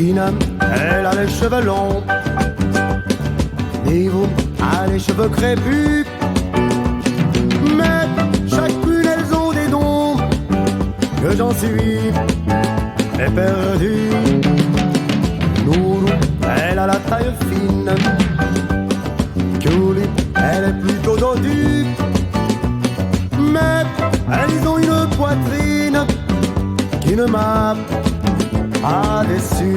Tina, elle a les cheveux longs, Nivo a les cheveux crépus, mais chacune elles ont des dons que j'en suis éperdu. Nourou, elle a la taille fine, Julie, elle est plutôt dodue, mais elles ont une poitrine qui ne m'a pas déçu.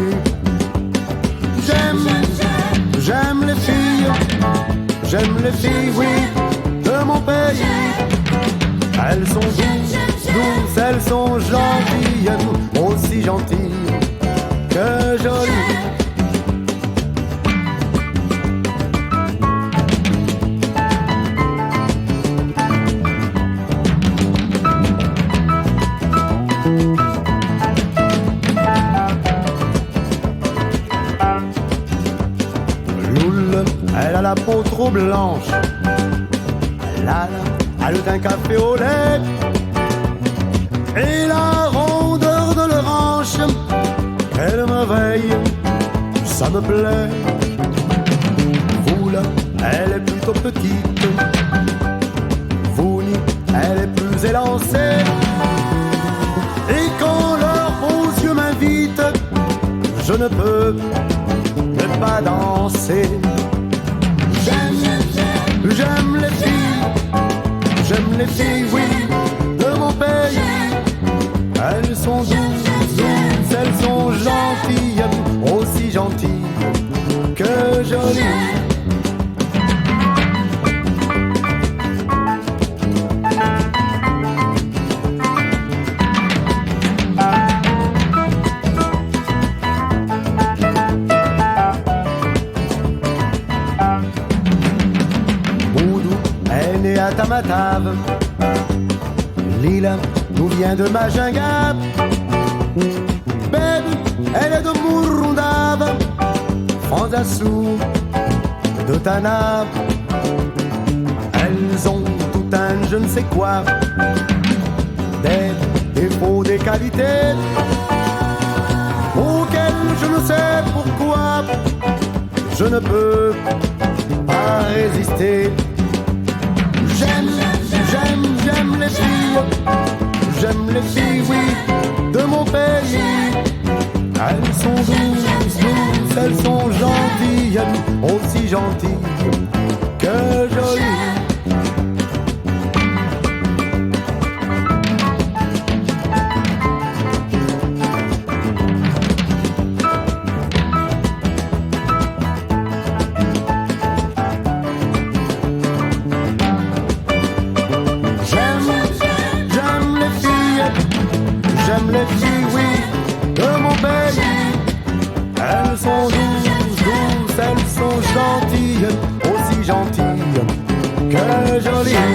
J'aime les filles, oui, de mon pays. Elles sont douces, elles sont gentilles, aussi gentilles que jolies. Elle a la peau trop blanche, elle a le teint café au lait et la rondeur de leur hanche. Elle me veille, ça me plaît. Vous là, elle est plutôt petite, vous ni, elle est plus élancée. Et quand leurs beaux yeux m'invitent, je ne peux pas danser. J'aime les filles, oui, de mon pays. Elles sont douces, elles sont gentilles, aussi gentilles que jolies. À Tamatave, Lila nous vient de Majingape, Bébé, elle est de Murundave, Franzassou de Tanab. Elles ont tout un je ne sais quoi, des défauts, des qualités auxquelles je ne sais pourquoi je ne peux pas résister. J'aime les filles, oui, de mon pays. Elles sont douces, elles sont gentilles, aussi gentilles que jolies. J'aime les filles, oui, de mon pays. Elles sont douces, elles sont gentilles, aussi gentilles que jolies.